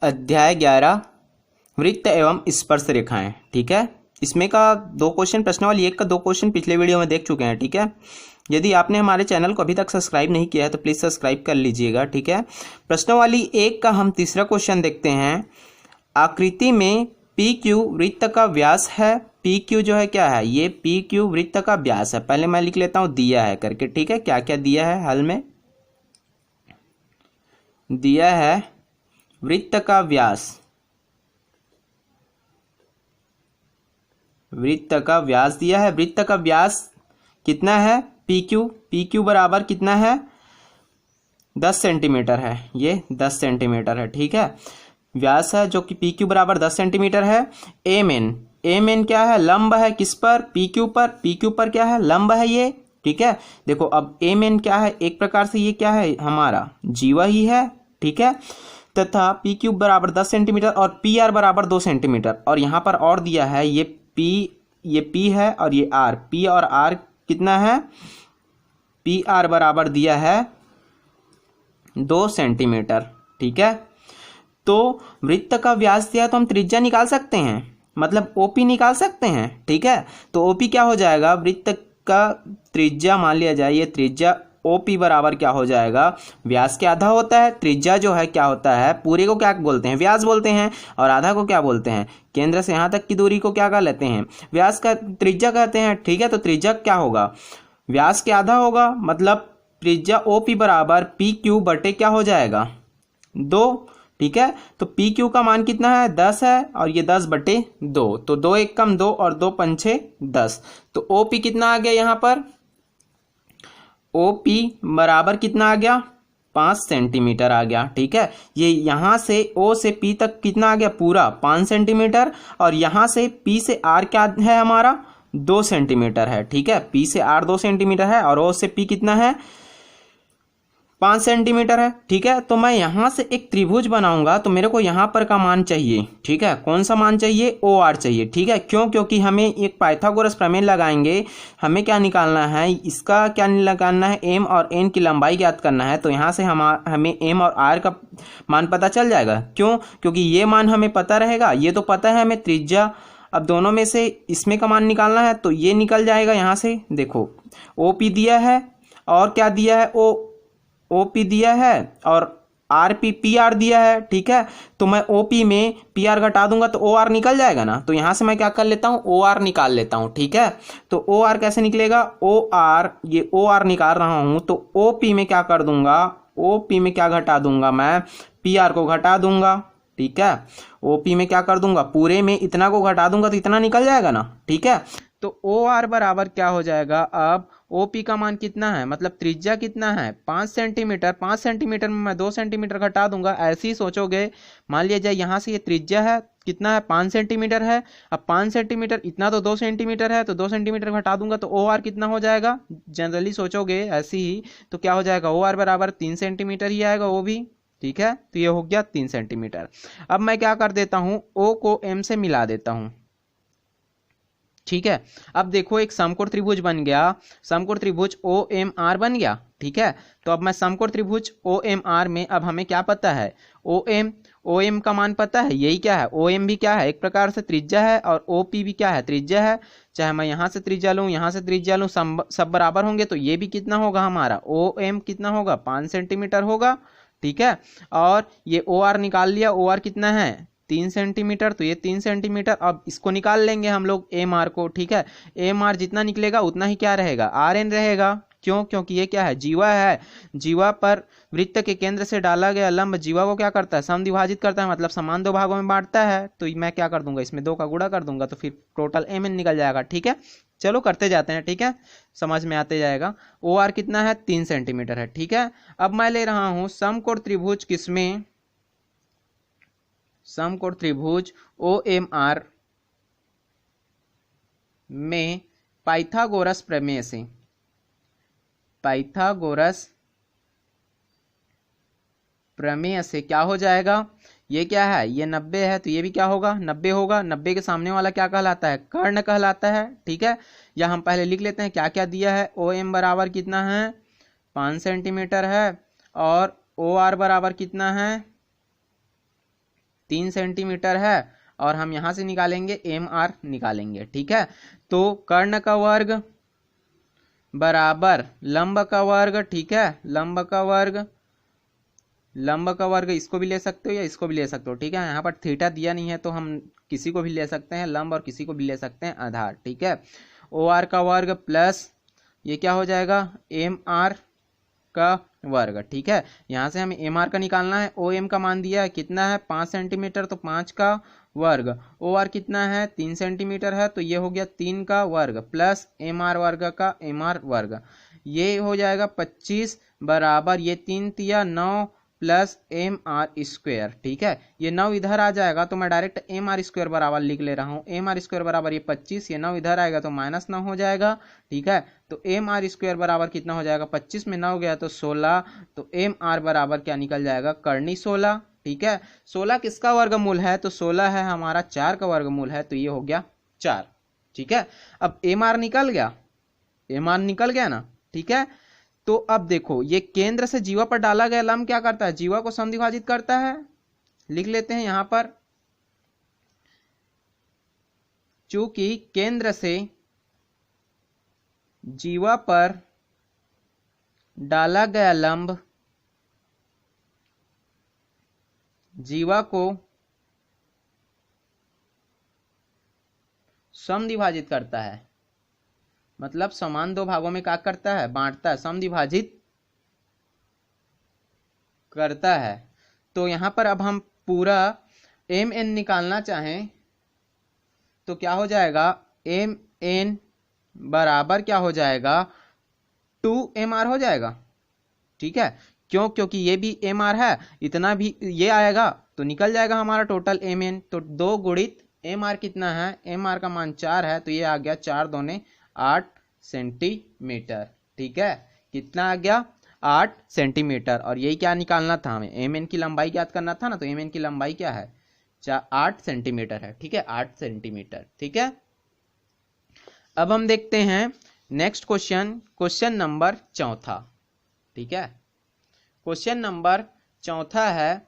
अध्याय 11 वृत्त एवं स्पर्श रेखाएं। ठीक है, इसमें का 2 क्वेश्चन, प्रश्नावली 1 का 2 क्वेश्चन पिछले वीडियो में देख चुके हैं। ठीक है, यदि आपने हमारे चैनल को अभी तक सब्सक्राइब नहीं किया है तो प्लीज़ सब्सक्राइब कर लीजिएगा। ठीक है, प्रश्नावली 1 का हम तीसरा क्वेश्चन देखते हैं। आकृति में पी क्यू वृत्त का व्यास है। पी क्यू जो है क्या है, ये पी क्यू वृत्त का व्यास है। पहले मैं लिख लेता हूँ दिया है करके। ठीक है, क्या क्या दिया है हल में, दिया है वृत्त का व्यास, वृत्त का व्यास दिया है। वृत्त का व्यास कितना है, पी क्यू, पी क्यू बराबर कितना है 10 सेंटीमीटर है, ये 10 सेंटीमीटर है। ठीक है, व्यास है जो कि पी क्यू बराबर 10 सेंटीमीटर है। एम एन, एम एन क्या है, लंब है किस पर, पी क्यू पर, पी क्यू पर क्या है, लंब है ये। ठीक है, देखो अब एम एन क्या है, एक प्रकार से ये क्या है हमारा जीवा ही है। ठीक है, तथा पी क्यू बराबर 10 सेंटीमीटर और पी आर बराबर 2 सेंटीमीटर। और यहाँ पर और दिया है ये पी है और ये आर, पी और आर कितना है, पी आर बराबर दिया है 2 सेंटीमीटर। ठीक है, तो वृत्त का व्यास दिया तो हम त्रिज्या निकाल सकते हैं, मतलब ओपी निकाल सकते हैं। ठीक है, तो ओपी क्या हो जाएगा, वृत्त का त्रिज्या मान लिया जाए, ये त्रिज्या ओपी बराबर क्या हो जाएगा, व्यास के आधा होता है। त्रिज्या जो है क्या होता है, पूरे को क्या बोलते हैं, व्यास बोलते हैं, और आधा को क्या बोलते हैं, केंद्र से यहाँ तक की दूरी को क्या कह लेते हैं, व्यास का त्रिज्या कहते हैं। ठीक है, तो त्रिज्या क्या होगा, व्यास के आधा होगा, मतलब त्रिज्या ओपी बराबर पी क्यू बटे क्या हो जाएगा 2। ठीक है, तो पी क्यू का मान कितना है 10 है और ये 10 बटे 2, तो 2 एक कम 2 और 2 पंछे 10। तो ओपी कितना आ गया यहाँ पर, ओपी बराबर कितना आ गया 5 सेंटीमीटर आ गया। ठीक है, ये यहाँ से ओ से पी तक कितना आ गया पूरा 5 सेंटीमीटर, और यहाँ से पी से आर क्या है हमारा 2 सेंटीमीटर है। ठीक है, पी से आर 2 सेंटीमीटर है और ओ से पी कितना है 5 सेंटीमीटर है। ठीक है, तो मैं यहाँ से एक त्रिभुज बनाऊंगा तो मेरे को यहाँ पर का मान चाहिए। ठीक है, कौन सा मान चाहिए, ओ आर चाहिए। ठीक है, क्यों, क्योंकि हमें एक पाइथागोरस प्रमेय लगाएंगे, हमें क्या निकालना है, इसका क्या निकालना है, एम और एन की लंबाई ज्ञात करना है। तो यहाँ से हमें एम और आर का मान पता चल जाएगा। क्यों, क्योंकि ये मान हमें पता रहेगा, ये तो पता है हमें त्रिज्या, अब दोनों में से इसमें का मान निकालना है तो ये निकल जाएगा। यहाँ से देखो ओ पी दिया है और क्या दिया है, ओ पी दिया है और आर पी पी आर दिया है। ठीक है, तो मैं ओ पी में पी आर घटा दूंगा तो ओ आर निकल जाएगा ना, तो यहां से मैं क्या कर लेता हूं, ओ आर निकाल लेता हूं। ठीक है, तो ओ आर कैसे निकलेगा, ओ आर, ये ओ आर निकाल रहा हूं तो ओ पी में क्या कर दूंगा, ओ पी में क्या घटा दूंगा, मैं पी आर को घटा दूंगा। ठीक है, ओ पी में क्या कर दूंगा, पूरे में इतना को घटा दूंगा तो इतना निकल जाएगा ना। ठीक है, तो ओ आर बराबर क्या हो जाएगा, अब ओ पी का मान कितना है, मतलब त्रिज्या कितना है 5 सेंटीमीटर, 5 सेंटीमीटर में मैं 2 सेंटीमीटर घटा दूंगा। ऐसे ही सोचोगे, मान लिया जाए यहाँ से ये त्रिज्या है कितना है 5 सेंटीमीटर है, अब 5 सेंटीमीटर इतना तो 2 सेंटीमीटर है, तो 2 सेंटीमीटर घटा दूंगा तो ओ आर कितना हो जाएगा, जनरली सोचोगे ऐसे ही तो क्या हो जाएगा, ओ आर बराबर 3 सेंटीमीटर ही आएगा वो भी। ठीक है, तो ये हो गया 3 सेंटीमीटर। अब मैं क्या कर देता हूँ, ओ को एम से मिला देता हूँ। ठीक है, अब देखो एक समकोण त्रिभुज बन गया, समकोण त्रिभुज ओ एम आर बन गया। ठीक है, तो अब मैं समकोण त्रिभुज ओ एम आर में अब हमें क्या पता है, ओ एम का मान पता है, यही क्या है, ओ एम भी क्या है एक प्रकार से त्रिज्या है और ओ पी भी क्या है त्रिज्या है। चाहे मैं यहाँ से त्रिज्या लूँ यहाँ से त्रिज्या लूँ, सब बराबर होंगे, तो ये भी कितना होगा हमारा, ओ एम कितना होगा 5 सेंटीमीटर होगा। ठीक है, और ये ओ आर निकाल लिया, ओ आर कितना है 3 सेंटीमीटर, तो ये 3 सेंटीमीटर। अब इसको निकाल लेंगे हम लोग एम आर को। ठीक है, एम आर जितना निकलेगा उतना ही क्या रहेगा, आर एन रहेगा। क्यों, क्योंकि ये क्या है, जीवा है, जीवा पर वृत्त के केंद्र से डाला गया लंब जीवा को क्या करता है, समद्विभाजित करता है, मतलब समान 2 भागों में बांटता है। तो मैं क्या कर दूंगा, इसमें 2 का गुणा कर दूंगा तो फिर टोटल एम एन निकल जाएगा। ठीक है, चलो करते जाते हैं। ठीक है, समझ में आते जाएगा। ओ आर कितना है 3 सेंटीमीटर है। ठीक है, अब मैं ले रहा हूं समकोण त्रिभुज, किसमें, समकोण त्रिभुज ओ एम आर में पाइथागोरस प्रमेय से, पाइथागोरस प्रमेय से क्या हो जाएगा, ये क्या है, ये 90 है तो ये भी क्या होगा 90 होगा। 90 के सामने वाला क्या कहलाता है, कर्ण कहलाता है। ठीक है, या हम पहले लिख लेते हैं क्या क्या दिया है, ओ एम बराबर कितना है 5 सेंटीमीटर है और ओ आर बराबर कितना है 3 सेंटीमीटर है और हम यहाँ से निकालेंगे MR निकालेंगे, ठीक है। तो कर्ण का वर्ग बराबर लंब का वर्ग, ठीक है, लंब का वर्ग इसको भी ले सकते हो या इसको भी ले सकते हो, ठीक है। यहाँ पर थीटा दिया नहीं है तो हम किसी को भी ले सकते हैं लंब और किसी को भी ले सकते हैं आधार, ठीक है। OR का वर्ग प्लस ये क्या हो जाएगा MR का वर्ग, ठीक है। यहाँ से हमें MR का निकालना है, OM का मान दिया है कितना है 5 सेंटीमीटर, तो 5 का वर्ग, OR कितना है 3 सेंटीमीटर है तो ये हो गया 3 का वर्ग प्लस MR वर्ग का MR वर्ग, ये हो जाएगा 25 बराबर ये 3 तिया 9 प्लस MR स्क्वायर, ठीक है। ये 9 इधर आ जाएगा तो मैं डायरेक्ट MR स्क्वायर बराबर लिख ले रहा हूँ। MR स्क्वायर बराबर ये 25, ये 9 इधर आएगा तो -9 हो जाएगा, ठीक है। तो MR स्क्वायर बराबर कितना हो जाएगा 25 में 9 गया तो 16, तो MR बराबर क्या निकल जाएगा कर्णी 16, ठीक है। 16 किसका वर्गमूल है तो 16 है हमारा 4 का वर्गमूल है तो ये हो गया 4, ठीक है। अब MR निकल गया ना, ठीक है। तो अब देखो ये केंद्र से जीवा पर डाला गया लंब क्या करता है, जीवा को समद्विभाजित करता है। लिख लेते हैं यहां पर, चूंकि केंद्र से जीवा पर डाला गया लंब जीवा को समद्विभाजित करता है, मतलब समान दो भागों में क्या करता है बांटता है, समद्विभाजित करता है। तो यहां पर अब हम पूरा MN निकालना चाहें तो क्या हो जाएगा MN बराबर क्या हो जाएगा 2MR हो जाएगा, ठीक है। क्योंकि ये भी MR है, इतना भी ये आएगा तो निकल जाएगा हमारा टोटल MN। तो 2 गुणित MR कितना है, MR का मान 4 है तो ये आ गया 4 दूने 8 सेंटीमीटर, ठीक है। कितना आ गया 8 सेंटीमीटर। और यही क्या निकालना था हमें, MN की लंबाई ज्ञात करना था ना, तो MN की लंबाई क्या है 8 सेंटीमीटर है, ठीक है, 8 सेंटीमीटर, ठीक है। अब हम देखते हैं नेक्स्ट क्वेश्चन नंबर 4, ठीक है। क्वेश्चन नंबर 4 है,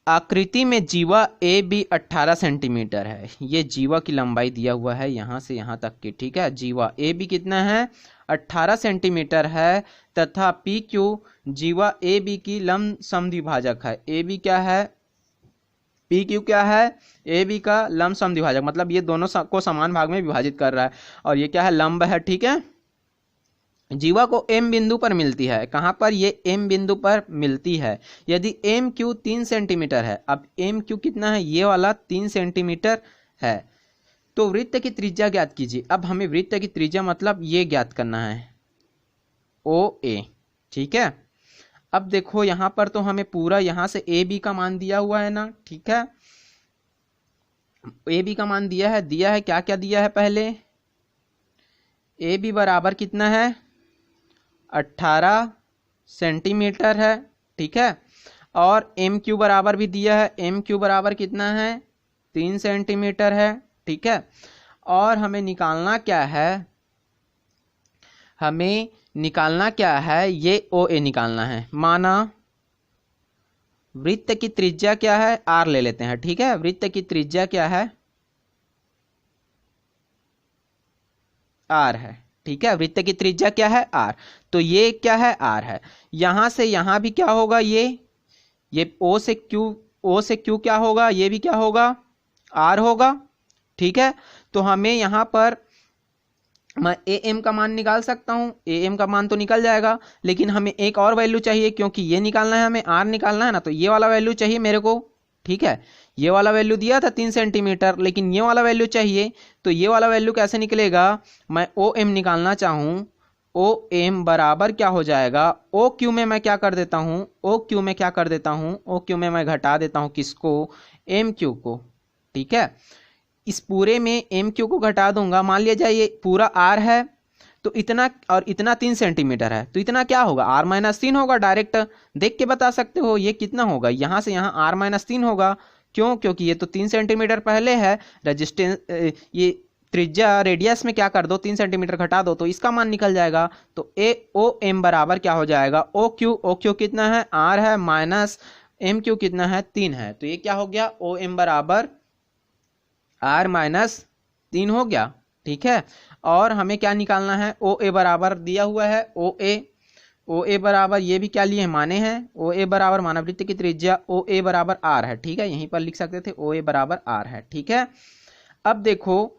आकृति में जीवा AB 18 सेंटीमीटर है। ये जीवा की लंबाई दिया हुआ है यहाँ से यहाँ तक की, ठीक है। जीवा AB कितना है 18 सेंटीमीटर है तथा PQ जीवा AB की लंब समद्विभाजक है। AB क्या है, PQ क्या है, AB का लंब समद्विभाजक, मतलब ये दोनों को समान भाग में विभाजित कर रहा है। और ये क्या है लंब है, ठीक है। जीवा को M बिंदु पर मिलती है, कहाँ पर, ये M बिंदु पर मिलती है। यदि MQ 3 सेंटीमीटर है, अब MQ कितना है, ये वाला 3 सेंटीमीटर है, तो वृत्त की त्रिज्या ज्ञात कीजिए। अब हमें वृत्त की त्रिज्या मतलब ये ज्ञात करना है OA, ठीक है। अब देखो यहाँ पर तो हमें पूरा यहाँ से AB का मान दिया हुआ है ना, ठीक है। AB का मान दिया है क्या क्या दिया है, पहले AB बराबर कितना है 18 सेंटीमीटर है, ठीक है। और MQ बराबर भी दिया है, MQ बराबर कितना है 3 सेंटीमीटर है, ठीक है। और हमें निकालना क्या है, ये OA निकालना है। माना वृत्त की त्रिज्या क्या है, R ले लेते हैं, ठीक है। वृत्त की त्रिज्या क्या है, R है, ठीक है। वृत्त की त्रिज्या क्या है R, तो ये क्या है R है। यहां से यहां भी क्या होगा, ये O से Q क्या होगा, ये भी क्या होगा R होगा, ठीक है। तो हमें यहां पर मैं AM का मान निकाल सकता हूं, AM का मान तो निकल जाएगा, लेकिन हमें एक और वैल्यू चाहिए, क्योंकि ये निकालना है हमें, R निकालना है ना, तो ये वाला वैल्यू चाहिए मेरे को, ठीक है। ये वाला वैल्यू दिया था 3 सेंटीमीटर, लेकिन ये वाला वैल्यू चाहिए, तो ये वाला वैल्यू कैसे निकलेगा, मैं OM निकालना चाहूं, OM बराबर क्या हो जाएगा, OQ में मैं क्या कर देता हूं, OQ में मैं घटा देता हूं किसको, MQ को, ठीक है। इस पूरे में MQ को घटा दूंगा, मान लिया जाए ये पूरा R है तो इतना और इतना 3 सेंटीमीटर है, तो इतना क्या होगा R-3 होगा। डायरेक्ट देख के बता सकते हो ये कितना होगा, यहां से यहां R-3 होगा। क्यों, क्योंकि ये तो 3 सेंटीमीटर पहले है, रेजिस्टेंस ये त्रिज्या रेडियस में क्या कर दो 3 सेंटीमीटर घटा दो तो इसका मान निकल जाएगा। तो OM बराबर क्या हो जाएगा OQ कितना है R है माइनस एम क्यू कितना है 3 है, तो ये क्या हो गया ओ एम बराबर आर माइनस 3 हो गया। ठीक है, और हमें क्या निकालना है, ओ ए बराबर दिया हुआ है ओ ए बराबर, ये भी क्या लिए माने हैं, ओ ए बराबर मानव वृत्त की त्रिज्या ओ ए बराबर आर है। ठीक है, यहीं पर लिख सकते थे ओ ए बराबर आर है। ठीक है, अब देखो,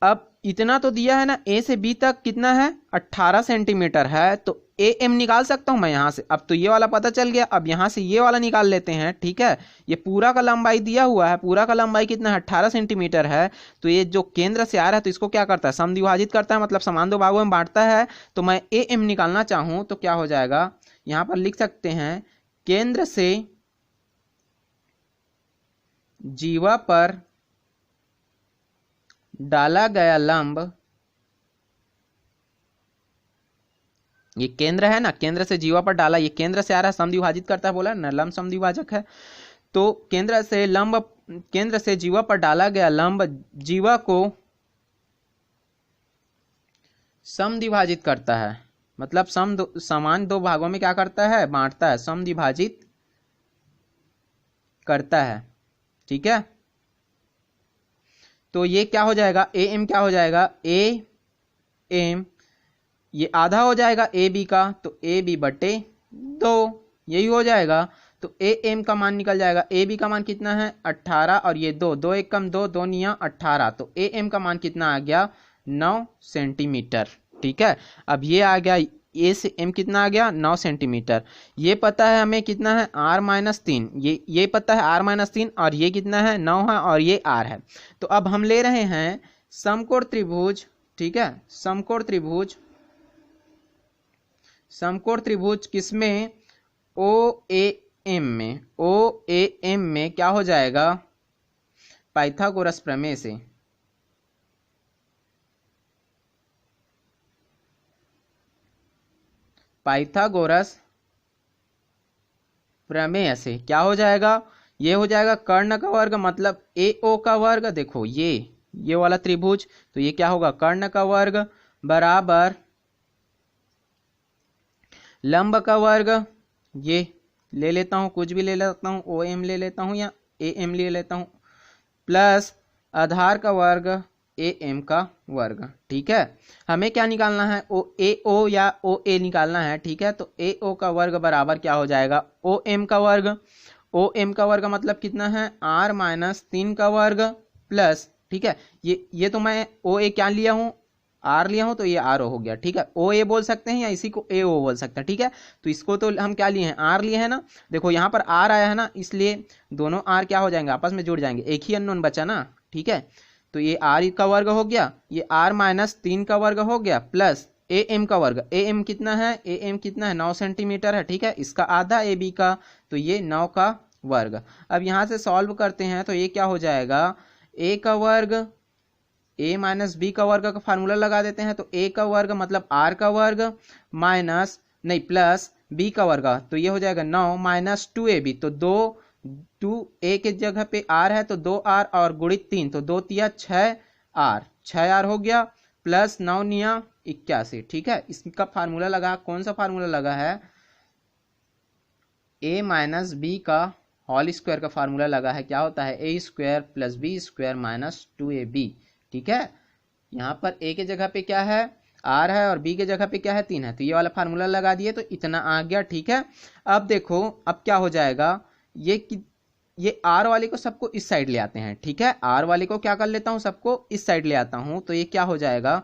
अब इतना तो दिया है ना, ए से बी तक कितना है 18 सेंटीमीटर है, तो ए एम निकाल सकता हूं मैं यहां से। अब तो ये वाला पता चल गया, अब यहां से ये वाला निकाल लेते हैं। ठीक है, ये पूरा का लंबाई दिया हुआ है, पूरा का लंबाई कितना है 18 सेंटीमीटर है, तो ये जो केंद्र से आ रहा है तो इसको क्या करता है समद्विभाजित करता है, मतलब समान दो भागों में बांटता है। तो मैं ए एम निकालना चाहूं तो क्या हो जाएगा, यहां पर लिख सकते हैं केंद्र से जीवा पर डाला गया लंब, ये केंद्र है ना, केंद्र से जीवा पर डाला, ये केंद्र से आ रहा है समद्विभाजित करता है बोला ना, लंब समद्विभाजक है। तो केंद्र से जीवा पर डाला गया लंब जीवा को समद्विभाजित करता है, मतलब समान दो भागों में क्या करता है बांटता है, समद्विभाजित करता है। ठीक है, तो ये क्या हो जाएगा ए एम, क्या हो जाएगा ए एम, ये आधा हो जाएगा ए बी का, तो ए बी बटे 2 यही हो जाएगा। तो ए एम का मान निकल जाएगा, ए बी का मान कितना है 18 और ये 2, 2 एक कम 2, 2 निया 18, तो ए एम का मान कितना आ गया 9 सेंटीमीटर। ठीक है, अब ये आ गया ए से एम कितना आ गया 9 सेंटीमीटर। ये पता है हमें कितना है आर माइनस 3, ये पता है आर माइनस 3, और ये कितना है 9 है और ये आर है। तो अब हम ले रहे हैं समकोण त्रिभुज। ठीक है, समकोण त्रिभुज किसमें ओ ए एम में, ओ ए एम में क्या हो जाएगा पाइथागोरस प्रमेय से, पाइथागोरस प्रमेय से क्या हो जाएगा, ये हो जाएगा कर्ण का वर्ग मतलब ए ओ का वर्ग। देखो ये वाला त्रिभुज, तो ये क्या होगा कर्ण का वर्ग बराबर लंब का वर्ग, ये ले लेता हूं, कुछ भी ले लेता हूं, ओ एम ले लेता हूं या ए एम ले लेता हूं, प्लस आधार का वर्ग ए एम का वर्ग। ठीक है, हमें क्या निकालना है ओ या ओ ए निकालना है। ठीक है, तो ए ओ का वर्ग बराबर क्या हो जाएगा ओ एम का वर्ग, ओ एम का वर्ग मतलब कितना है आर माइनस 3 का वर्ग प्लस, ठीक है, ये तो मैं ओ ए क्या लिया हूं आर लिया हूं, तो ये आर ओ हो गया। ठीक है, ओ ए बोल सकते हैं या इसी को ए ओ बोल सकते हैं। ठीक है, तो इसको तो हम क्या लिए हैं आर लिए हैं ना, देखो यहाँ पर आर आया है ना, इसलिए दोनों आर क्या हो जाएंगे आपस में जुड़ जाएंगे, एक ही अननोन बचा ना। ठीक है, तो ये आर का वर्ग हो गया, ये आर माइनस 3 का वर्ग हो गया प्लस ए एम का वर्ग, ए एम कितना है 9 सेंटीमीटर है। ठीक है, इसका आधा ए बी का, तो ये 9 का वर्ग। अब यहाँ से सॉल्व करते हैं तो ये क्या हो जाएगा ए का वर्ग, ए माइनस बी का वर्ग का फार्मूला लगा देते हैं, तो ए का वर्ग मतलब आर का वर्ग माइनस नहीं प्लस बी का वर्ग, तो ये हो जाएगा 9 माइनस 2ab, तो 2 ए के जगह पे आर है तो 2r और गुणित 3, तो 2 तिया 6r हो गया प्लस 9 निया 81। ठीक है, इसका फार्मूला लगा, कौन सा फार्मूला लगा है ए माइनस बी का होल स्क्वायर का फार्मूला लगा है, क्या होता है A square plus B square minus 2ab। ठीक है, यहाँ पर ए के जगह पे क्या है आर है और बी के जगह पे क्या है 3 है, तो ये वाला फार्मूला लगा दिए तो इतना आ गया। ठीक है, अब देखो अब क्या हो जाएगा, ये आर वाले को सबको इस साइड ले आते हैं। ठीक है, आर वाले को क्या कर लेता हूँ सबको इस साइड ले आता हूँ, तो ये क्या हो जाएगा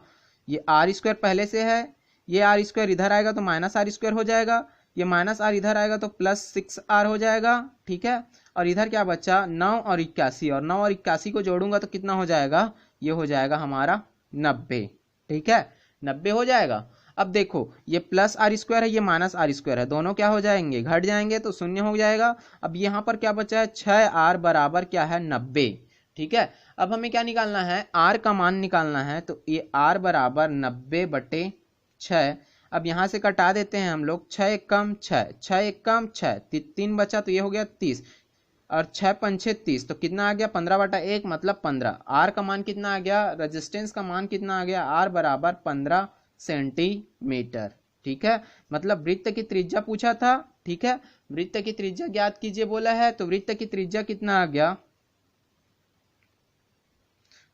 ये आर स्क्वायर पहले से है, ये आर स्क्वायर इधर आएगा तो माइनस आर स्क्वायर हो जाएगा, ये माइनस आर इधर आएगा तो प्लस 6r हो जाएगा। ठीक है, और इधर क्या बचा 9 और 81, और 9 और 81 को जोड़ूंगा तो कितना हो जाएगा, ये हो जाएगा हमारा 90। ठीक है, 90 हो जाएगा। अब देखो ये प्लस आर स्क्वायर है, ये माइनस आर स्क्वायर है, दोनों क्या हो जाएंगे घट जाएंगे तो शून्य हो जाएगा। अब यहाँ पर क्या बचा है 6r बराबर क्या है 90। ठीक है, अब हमें क्या निकालना है r का मान निकालना है, तो ये r बराबर 90/6। अब यहाँ से कटा देते हैं हम लोग, 6 कम 6, 6 कम 6, 3 बचा तो ये हो गया 30 और 6 पंछे 30, तो कितना आ गया 15/1 मतलब 15। आर का मान कितना आ गया, रेजिस्टेंस का मान कितना आ गया, आर बराबर 15 सेंटीमीटर। ठीक है, मतलब वृत्त की त्रिज्या पूछा था। ठीक है, वृत्त की त्रिज्या ज्ञात कीजिए बोला है, तो वृत्त की त्रिज्या कितना आ गया,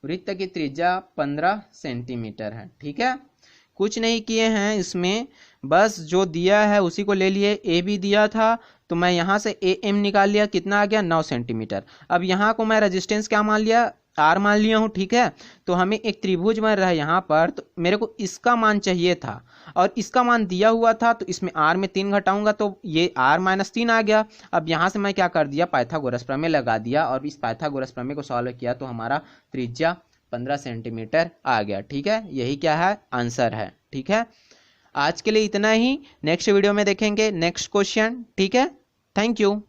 वृत्त की त्रिज्या 15 सेंटीमीटर है। ठीक है, कुछ नहीं किए हैं इसमें, बस जो दिया है उसी को ले लिए। ए भी दिया था तो मैं यहाँ से ए एम निकाल लिया, कितना आ गया 9 सेंटीमीटर। अब यहाँ को मैं रेजिस्टेंस क्या मान लिया, आर मान लिया हूँ। ठीक है, तो हमें एक त्रिभुज बन रहा है यहाँ पर, तो मेरे को इसका मान चाहिए था और इसका मान दिया हुआ था, तो इसमें आर में 3 घटाऊंगा तो ये आर -3 आ गया। अब यहाँ से मैं क्या कर दिया, पाइथागोरस प्रमेय लगा दिया और इस पाइथागोरस प्रमेय को सॉल्व किया तो हमारा त्रिज्या 15 सेंटीमीटर आ गया। ठीक है, यही क्या है, आंसर है। ठीक है, आज के लिए इतना ही, नेक्स्ट वीडियो में देखेंगे नेक्स्ट क्वेश्चन। ठीक है, थैंक यू।